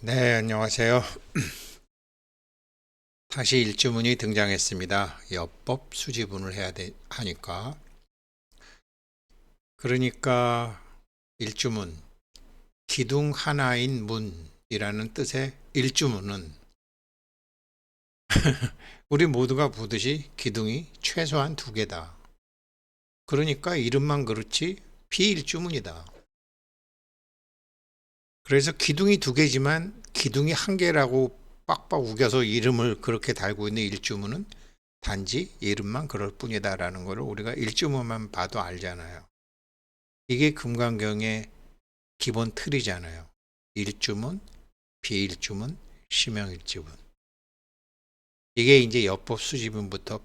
네, 안녕하세요. 다시 일주문이 등장했습니다. 여법 수지문을 하니까. 그러니까 일주문, 기둥 하나인 문이라는 뜻의 일주문은 우리 모두가 보듯이 기둥이 최소한 두 개다. 그러니까 이름만 그렇지 비일주문이다. 그래서 기둥이 두 개지만 기둥이 한 개라고 빡빡 우겨서 이름을 그렇게 달고 있는 일주문은 단지 이름만 그럴 뿐이다라는 것을 우리가 일주문만 봐도 알잖아요. 이게 금강경의 기본 틀이잖아요. 일주문, 비일주문, 심형일주문. 이게 이제 여법 수지문부터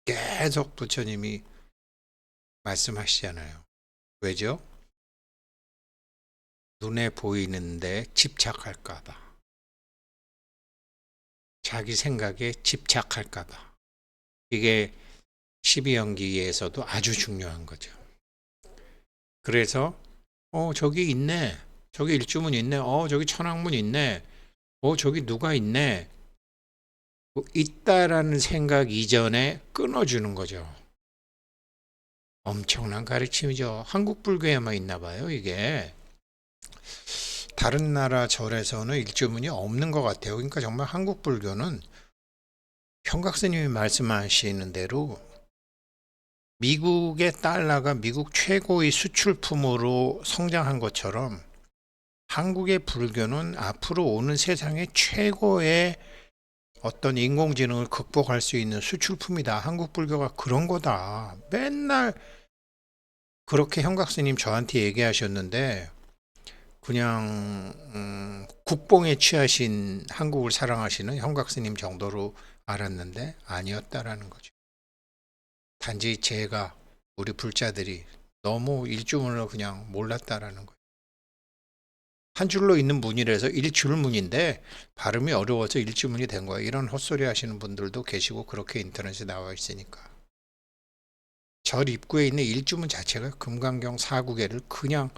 계속 부처님이 말씀하시잖아요. 왜죠? 눈에 보이는데 집착할까봐. 자기 생각에 집착할까봐. 이게 12연기에서도 아주 중요한 거죠. 그래서 저기 있네. 저기 일주문 있네. 저기 천왕문 있네. 저기 누가 있네. 있다라는 생각 이전에 끊어주는 거죠. 엄청난 가르침이죠. 한국 불교에만 있나 봐요, 이게. 다른 나라 절에서는 일주문이 없는 것 같아요. 그러니까 정말 한국 불교는 형각스님이 말씀하시는 대로 미국의 달러가 미국 최고의 수출품으로 성장한 것처럼 한국의 불교는 앞으로 오는 세상의 최고의 어떤 인공지능을 극복할 수 있는 수출품이다. 한국 불교가 그런 거다. 맨날 그렇게 형각스님 저한테 얘기하셨는데 그냥 국뽕에 취하신 한국을 사랑하시는 형각스님 정도로 알았는데 아니었다라는 거죠. 단지 제가 우리 불자들이 너무 일주문을 그냥 몰랐다라는 거예요. 한 줄로 있는 문이라서 일줄문인데 발음이 어려워서 일주문이 된 거예요. 이런 헛소리 하시는 분들도 계시고 그렇게 인터넷에 나와 있으니까. 절 입구에 있는 일주문 자체가 금강경 4구계를 그냥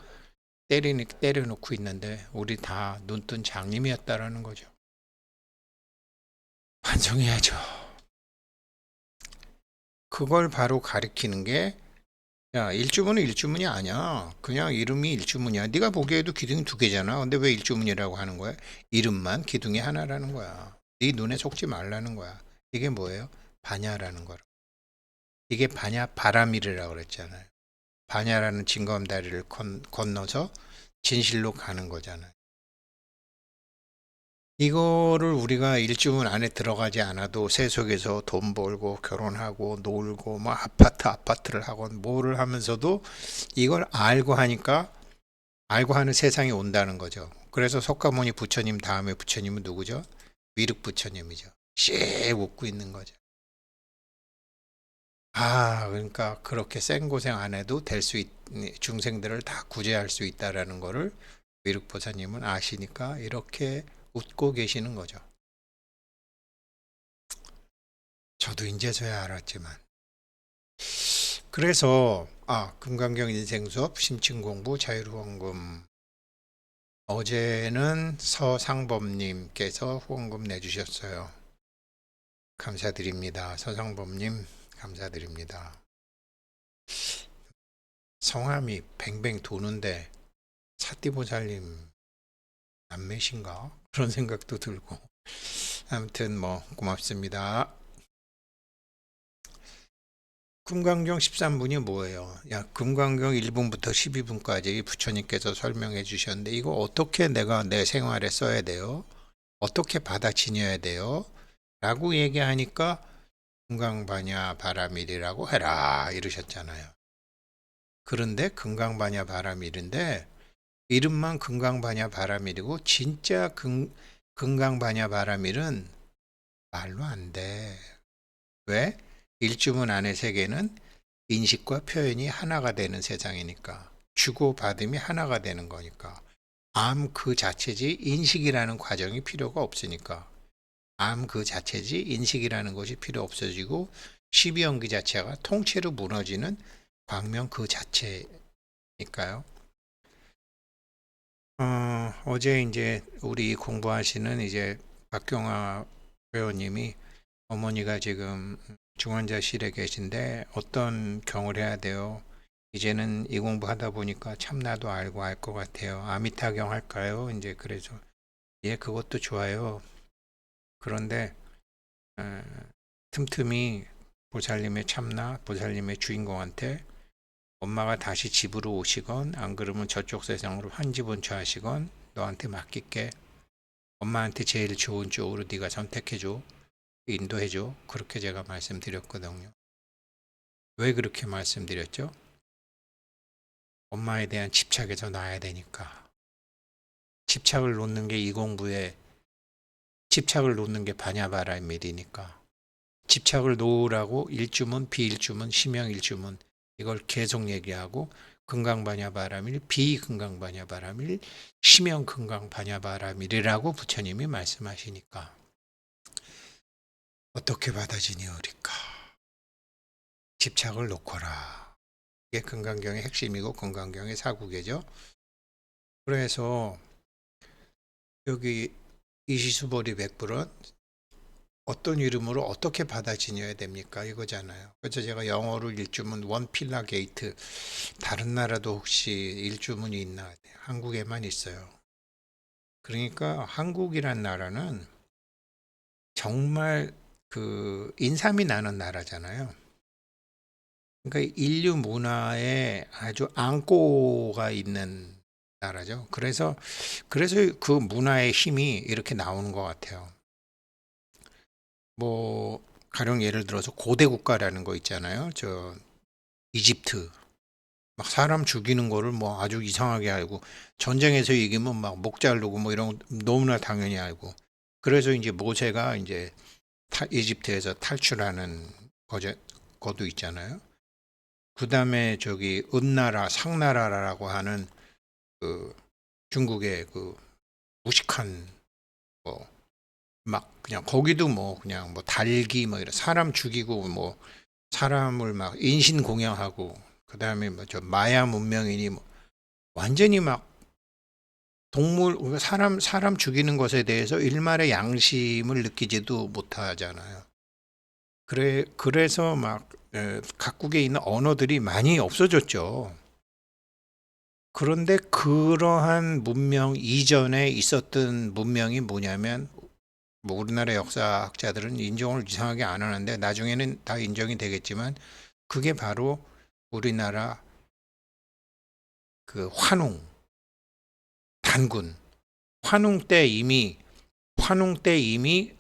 때려놓고 있는데 우리 다 눈뜬 장님이었다라는 거죠. 반성해야죠. 그걸 바로 가리키는 게 야, 일주문은 일주문이 아니야. 그냥 이름이 일주문이야. 네가 보기에도 기둥이 두 개잖아. 근데 왜 일주문이라고 하는 거야? 이름만 기둥이 하나라는 거야. 네 눈에 속지 말라는 거야. 이게 뭐예요? 반야라는 거라. 이게 반야 바라밀이라고 그랬잖아요. 반야라는 징검다리를 건너서 진실로 가는 거잖아요. 이거를 우리가 일주문 안에 들어가지 않아도 세속에서 돈 벌고 결혼하고 놀고 뭐 아파트를 하고 뭐를 하면서도 이걸 알고 하니까 알고 하는 세상이 온다는 거죠. 그래서 석가모니 부처님 다음에 부처님은 누구죠? 미륵 부처님이죠. 씩 웃고 있는 거죠. 그러니까 그렇게 생고생 안 해도 중생들을 다 구제할 수 있다라는 거를 미륵 보사님은 아시니까 이렇게 웃고 계시는 거죠. 저도 이제서야 알았지만. 그래서 금강경 인생수업 심층공부 자유로원금 어제는 서상범님께서 후원금 내주셨어요. 감사드립니다. 서상범님 감사드립니다. 성함이 뱅뱅 도는데 사띠보살님 남매신가? 그런 생각도 들고 아무튼 뭐 고맙습니다. 금강경 13분이 뭐예요? 금강경 1분부터 12분까지 부처님께서 설명해 주셨는데 이거 어떻게 내가 내 생활에 써야 돼요? 어떻게 받아 지녀야 돼요? 라고 얘기하니까 금강반야 바라밀이라고 해라 이러셨잖아요. 그런데 금강반야 바라밀인데 이름만 금강반야 바라밀이고 진짜 금강반야 바라밀은 말로 안 돼. 왜? 일주문 안의 세계는 인식과 표현이 하나가 되는 세상이니까 주고받음이 하나가 되는 거니까 암 그 자체지 인식이라는 과정이 필요가 없으니까 암 그 자체지 인식이라는 것이 필요 없어지고 12연기 자체가 통째로 무너지는 광명 그 자체니까요. 어제 이제 우리 공부하시는 이제 박경아 회원님이 어머니가 지금 중환자실에 계신데 어떤 경을 해야 돼요? 이제는 이 공부하다 보니까 참나도 알고 알 것 같아요. 아미타경 할까요? 이제 그래서 예, 그것도 좋아요. 그런데 어, 틈틈이 보살님의 참나, 보살님의 주인공한테 엄마가 다시 집으로 오시건 안 그러면 저쪽 세상으로 환지분처하시건 너한테 맡길게. 엄마한테 제일 좋은 쪽으로 네가 선택해줘. 인도해줘. 그렇게 제가 말씀드렸거든요. 왜 그렇게 말씀드렸죠? 엄마에 대한 집착에서 놔야 되니까. 집착을 놓는 게 이 공부에 집착을 놓는 게 바냐바라밀이니까. 집착을 놓으라고 일주문, 비일주문, 심형일주문 이걸 계속 얘기하고 금강바냐바라밀, 비금강바냐바라밀, 심형금강바냐바라밀이라고 부처님이 말씀하시니까 어떻게 받아지니오리까? 집착을 놓거라. 이게 금강경의 핵심이고 금강경의 사구계죠. 그래서 여기 이시수보리 백불은 어떤 이름으로 어떻게 받아지녀야 됩니까? 이거잖아요. 그래서 제가 영어로 일주문 원필라 게이트 다른 나라도 혹시 일주문이 있나? 한국에만 있어요. 그러니까 한국이란 나라는 정말 그 인삼이 나는 나라잖아요. 그러니까 인류 문화에 아주 안고가 있는 나라죠. 그래서 그 문화의 힘이 이렇게 나오는 것 같아요. 뭐 가령 예를 들어서 고대 국가라는 거 있잖아요. 저 이집트 막 사람 죽이는 거를 뭐 아주 이상하게 알고 전쟁에서 이기면 막 목 자르고 뭐 이런 거 너무나 당연히 알고 그래서 이제 모세가 이제 이집트에서 탈출하는 거제 거도 있잖아요. 그다음에 저기 은나라 상나라라고 하는 그 중국의 그 무식한 뭐 막 그냥 거기도 뭐 그냥 뭐 달기 뭐 이런 사람 죽이고 뭐 사람을 막 인신공양하고 그다음에 뭐 저 마야 문명이니 뭐 완전히 막 동물 사람 죽이는 것에 대해서 일말의 양심을 느끼지도 못하잖아요. 그래서 막 각국에 있는 언어들이 많이 없어졌죠. 그런데 그러한 문명 이전에 있었던 문명이 뭐냐면 뭐 우리나라 역사학자들은 인정을 이상하게 안 하는데 나중에는 다 인정이 되겠지만 그게 바로 우리나라 그 환웅, 단군, 환웅 때 이미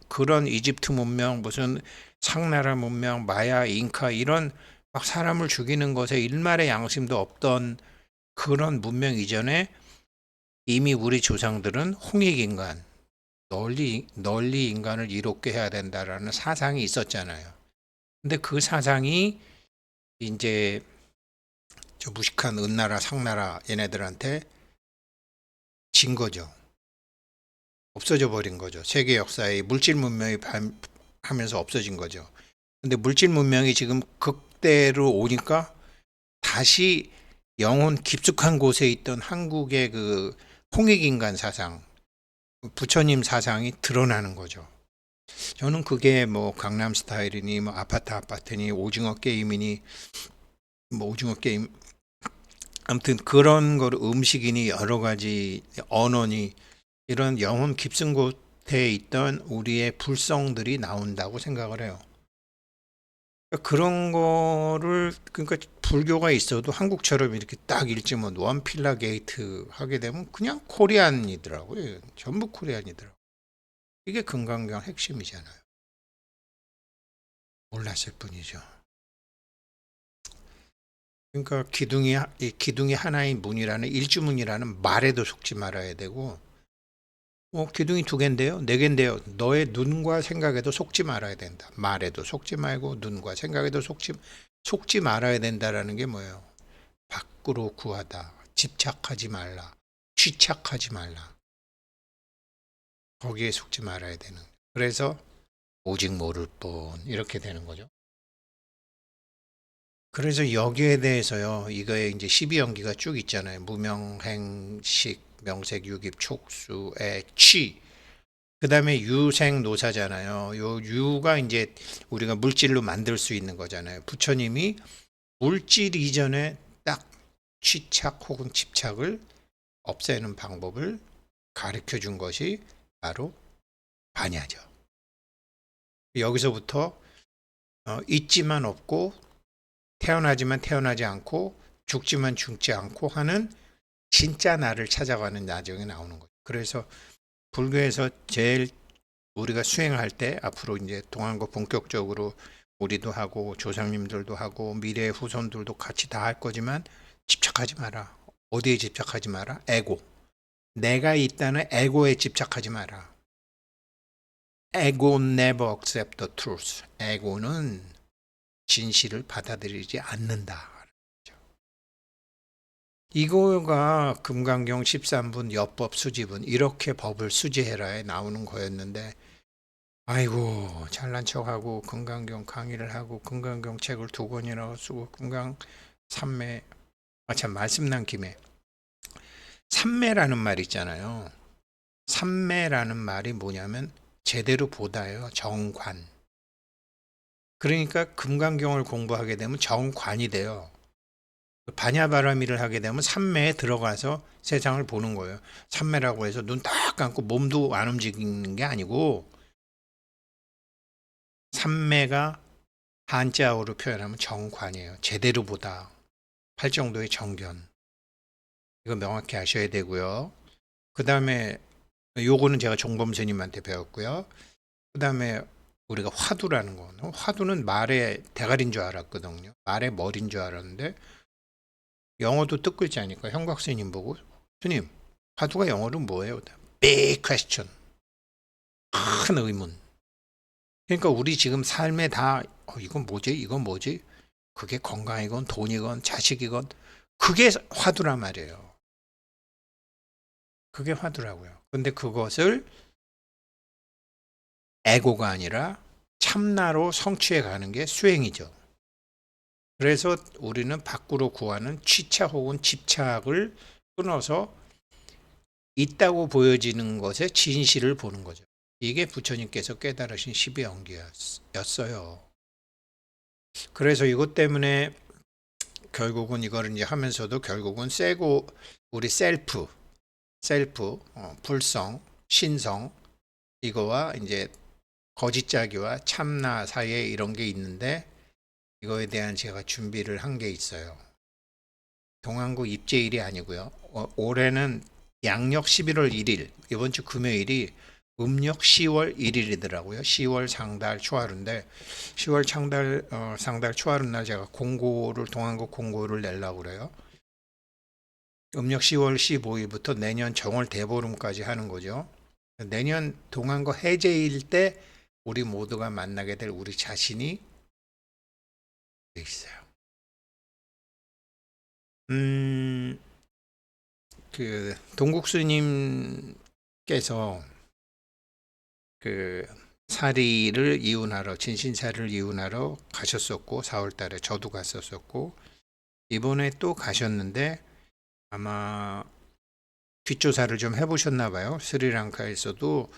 그런 이집트 문명 무슨 상나라 문명, 마야, 잉카 이런 막 사람을 죽이는 것에 일말의 양심도 없던 그런 문명 이전에 이미 우리 조상들은 홍익인간, 널리 인간을 이롭게 해야 된다라는 사상이 있었잖아요. 근데 그 사상이 이제 저 무식한 은나라, 상나라 얘네들한테 진 거죠. 없어져 버린 거죠. 세계 역사의 물질 문명이 하면서 없어진 거죠. 근데 물질 문명이 지금 극대로 오니까 다시 영혼 깊숙한 곳에 있던 한국의 그 홍익인간 사상, 부처님 사상이 드러나는 거죠. 저는 그게 뭐 강남 스타일이니 뭐 아파트니 오징어 게임이니 뭐 오징어 게임 아무튼 그런 거를 음식이니 여러 가지 언어니 이런 영혼 깊은 곳에 있던 우리의 불성들이 나온다고 생각을 해요. 그러니까 그런 거를 그러니까 불교가 있어도 한국처럼 이렇게 딱 읽지면 원필라 게이트 하게 되면 그냥 코리안이더라고요. 전부 코리안이더라고요. 이게 금강경 핵심이잖아요. 몰랐을 뿐이죠. 그러니까 기둥이 하나인 문이라는 일주문이라는 말에도 속지 말아야 되고 기둥이 두 개인데요, 네 개인데요. 너의 눈과 생각에도 속지 말아야 된다. 말에도 속지 말고 눈과 생각에도 속지 말아야 된다라는 게 뭐예요? 밖으로 구하다. 집착하지 말라. 취착하지 말라. 거기에 속지 말아야 되는. 그래서 오직 모를 뿐 이렇게 되는 거죠. 그래서 여기에 대해서요. 이거에 이제 12연기가 쭉 있잖아요. 무명행식 명색, 유깁, 촉수, 애, 취. 그 다음에 유생노사잖아요. 요 유가 이제 우리가 물질로 만들 수 있는 거잖아요. 부처님이 물질 이전에 딱 취착 혹은 집착을 없애는 방법을 가르쳐 준 것이 바로 반야죠. 여기서부터 있지만 없고 태어나지만 태어나지 않고 죽지만 죽지 않고 하는 진짜 나를 찾아가는 나중에 나오는 거죠. 그래서 불교에서 제일 우리가 수행할 때 앞으로 이제 동안거 본격적으로 우리도 하고 조상님들도 하고 미래의 후손들도 같이 다 할 거지만 집착하지 마라. 어디에 집착하지 마라? 에고. 내가 있다는 에고에 집착하지 마라. Ego never accept the truth. 에고는 진실을 받아들이지 않는다. 이거가 금강경 13분 여법 수지분 이렇게 법을 수지해라에 나오는 거였는데 아이고 잘난 척하고 금강경 강의를 하고 금강경 책을 2권이나 쓰고 금강 삼매 참 말씀 난 김에 삼매라는 말 있잖아요. 삼매라는 말이 뭐냐면 제대로 보다예요. 정관. 그러니까 금강경을 공부하게 되면 정관이 돼요. 반야바라미를 하게 되면 삼매에 들어가서 세상을 보는 거예요. 삼매라고 해서 눈 딱 감고 몸도 안 움직이는 게 아니고 삼매가 한자어로 표현하면 정관이에요. 제대로 보다. 할 정도의 정견. 이거 명확히 아셔야 되고요. 그 다음에 요거는 제가 종범 스님한테 배웠고요. 그 다음에 우리가 화두라는 거. 화두는 말의 대가리인 줄 알았거든요. 말의 머리인 줄 알았는데 영어도 뜻글자니까 형곽 스님 보고 스님 화두가 영어로 뭐예요? Big question. 큰 의문. 그러니까 우리 지금 삶에 다 이건 뭐지? 이건 뭐지? 그게 건강이건 돈이건 자식이건 그게 화두란 말이에요. 그게 화두라고요. 근데 그것을 에고가 아니라 참나로 성취해 가는 게 수행이죠. 그래서 우리는 밖으로 구하는 취착 혹은 집착을 끊어서 있다고 보여지는 것의 진실을 보는 거죠. 이게 부처님께서 깨달으신 12연계였어요. 그래서 이것 때문에 결국은 이거를 이제 하면서도 결국은 세고 우리 셀프, 불성, 신성 이거와 이제 거짓자기와 참나 사이에 이런 게 있는데 이거에 대한 제가 준비를 한 게 있어요. 동안구 입제일이 아니고요. 올해는 양력 11월 1일, 이번 주 금요일이 음력 10월 1일이더라고요. 10월 상달 초하루인데 10월 상달 초하루 날 제가 공고를 동안구 공고를 내려고 그래요. 음력 10월 15일부터 내년 정월 대보름까지 하는 거죠. 내년 동안거 해제일 때 우리 모두가 만나게 될 우리 자신이 있어요. 그 동국스님께서 그 사리를 이운하러 진신사를 이운하러 가셨었고 4월 달에 저도 갔었었고 이번에 또 가셨는데 아마 뒷조사를 좀 해보셨나 봐요. 스리랑카에서도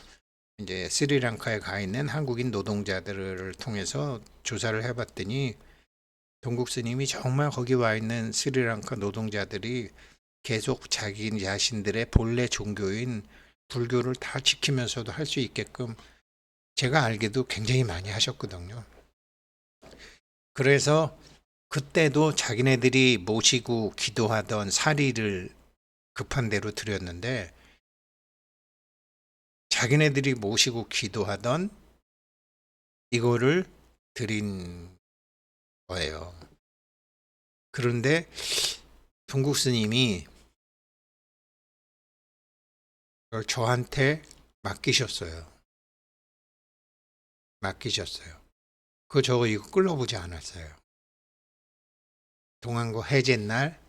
이제 스리랑카에 가 있는 한국인 노동자들을 통해서 조사를 해봤더니 동국스님이 정말 거기 와 있는 스리랑카 노동자들이 계속 자기 자신들의 본래 종교인 불교를 다 지키면서도 할 수 있게끔 제가 알기도 굉장히 많이 하셨거든요. 그래서 그때도 자기네들이 모시고 기도하던 사리를 급한 대로 드렸는데 자기네들이 모시고 기도하던 이거를 드린 거예요. 그런데 동국 스님이 그걸 저한테 맡기셨어요. 저거 이거 끌어보지 않았어요. 동안거 해제 날,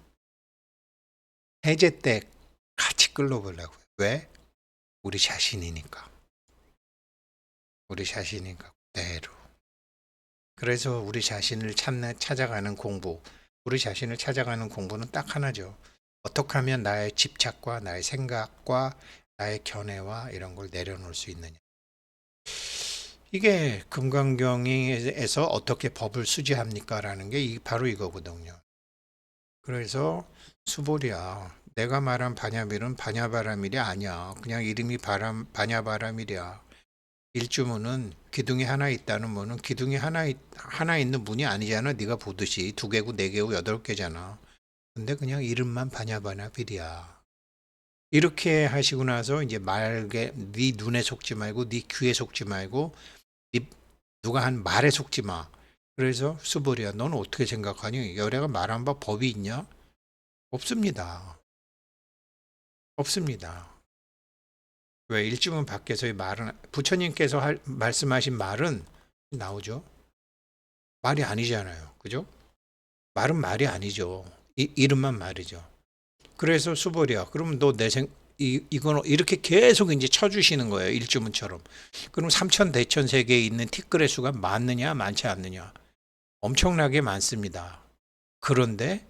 해제 때 같이 끌어보려고요. 왜? 우리 자신이니까. 그대로. 그래서 우리 자신을 찾아가는 공부. 우리 자신을 찾아가는 공부는 딱 하나죠. 어떻게 하면 나의 집착과 나의 생각과 나의 견해와 이런 걸 내려놓을 수 있느냐. 이게 금강경에서 어떻게 법을 수지합니까라는 게 바로 이거거든요. 그래서 수보리야, 내가 말한 반야밀은 반야바라밀이 아니야. 그냥 이름이 반야바라밀이야. 일주문은 기둥이 하나 있다는 문은 기둥이 하나 있는 문이 아니잖아. 네가 보듯이 2개고 4개고 8개잖아. 근데 그냥 이름만 반야바라밀이야. 이렇게 하시고 나서 이제 말게 네 눈에 속지 말고 네 귀에 속지 말고 네 누가 한 말에 속지 마. 그래서 수보리야, 넌 어떻게 생각하니? 여래가 말한 바 법이 있냐? 없습니다. 없습니다. 왜 일주문 밖에서의 말은 부처님께서 말씀하신 말은 나오죠. 말이 아니잖아요. 그죠? 말은 말이 아니죠. 이름만 말이죠. 그래서 수보리야. 그러면 너 이건 이렇게 계속 이제 쳐주시는 거예요. 일주문처럼. 그럼 삼천 대천 세계에 있는 티끌의 수가 많느냐, 많지 않느냐? 엄청나게 많습니다. 그런데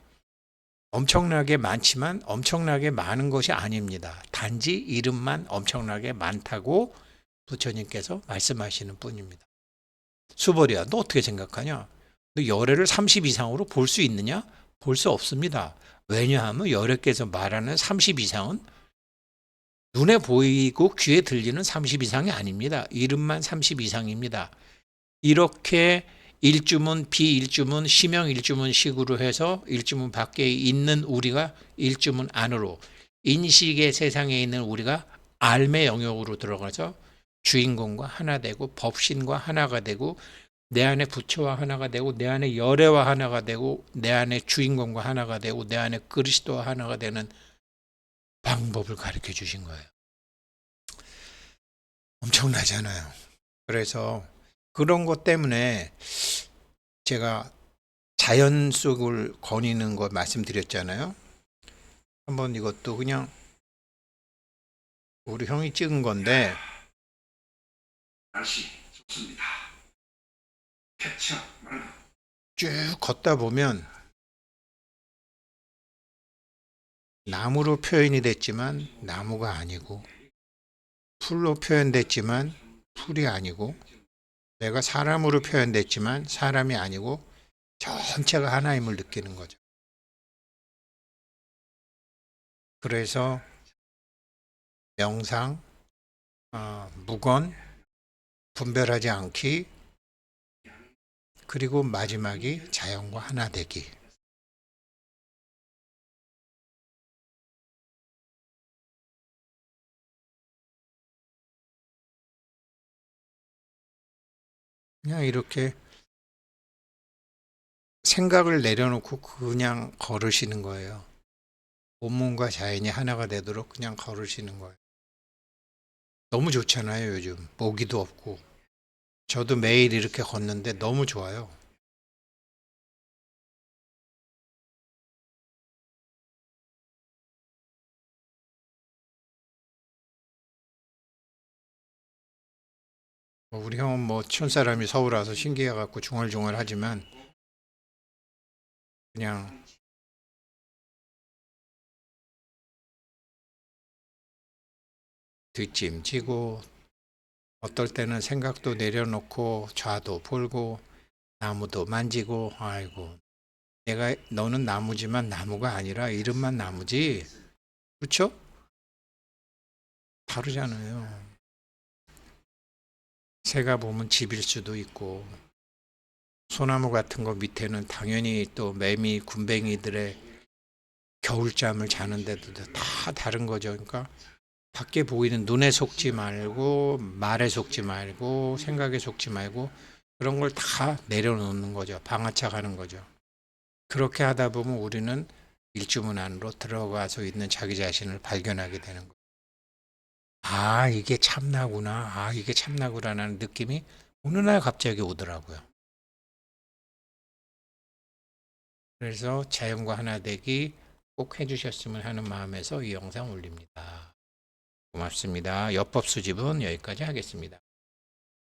엄청나게 많지만 엄청나게 많은 것이 아닙니다. 단지 이름만 엄청나게 많다고 부처님께서 말씀하시는 뿐입니다. 수보리야, 너 어떻게 생각하냐? 너 열애를 30 이상으로 볼 수 있느냐? 볼 수 없습니다. 왜냐하면 열애께서 말하는 30 이상은 눈에 보이고 귀에 들리는 30 이상이 아닙니다. 이름만 30 이상입니다. 이렇게 일주문, 비일주문, 심형 일주문 식으로 해서 일주문 밖에 있는 우리가 일주문 안으로 인식의 세상에 있는 우리가 알매 영역으로 들어가서 주인공과 하나 되고 법신과 하나가 되고 내 안에 부처와 하나가 되고 내 안에 열애와 하나가 되고 내 안에 주인공과 하나가 되고 내 안에 그리스도와 하나가 되는 방법을 가르쳐 주신 거예요. 엄청나잖아요. 그래서 그런 것 때문에 제가 자연 속을 거니는 거 말씀드렸잖아요. 한번 이것도 그냥 우리 형이 찍은 건데 날씨 좋습니다. 쭉 걷다 보면 나무로 표현이 됐지만 나무가 아니고 풀로 표현됐지만 풀이 아니고 내가 사람으로 표현됐지만 사람이 아니고 전체가 하나임을 느끼는 거죠. 그래서 명상, 무건, 분별하지 않기, 그리고 마지막이 자연과 하나 되기. 그냥 이렇게 생각을 내려놓고 그냥 걸으시는 거예요. 온몸과 자연이 하나가 되도록 그냥 걸으시는 거예요. 너무 좋잖아요, 요즘. 모기도 없고. 저도 매일 이렇게 걷는데 너무 좋아요. 우리 형은 뭐 촌사람이 서울 와서 신기해갖고 중얼중얼 하지만 그냥 뒷짐지고 어떨 때는 생각도 내려놓고 좌도 볼고 나무도 만지고 아이고 너는 나무지만 나무가 아니라 이름만 나무지 그렇죠? 다르잖아요. 새가 보면 집일 수도 있고 소나무 같은 거 밑에는 당연히 또 매미 군뱅이들의 겨울잠을 자는데도 다 다른 거죠. 그러니까 밖에 보이는 눈에 속지 말고 말에 속지 말고 생각에 속지 말고 그런 걸 다 내려놓는 거죠. 방아착하는 거죠. 그렇게 하다 보면 우리는 일주문 안으로 들어가서 있는 자기 자신을 발견하게 되는 거예요. 아, 이게 참나구나. 아, 이게 참나구나라는 느낌이 어느 날 갑자기 오더라고요. 그래서 자연과 하나 되기 꼭 해주셨으면 하는 마음에서 이 영상 올립니다. 고맙습니다. 엽법 수집은 여기까지 하겠습니다.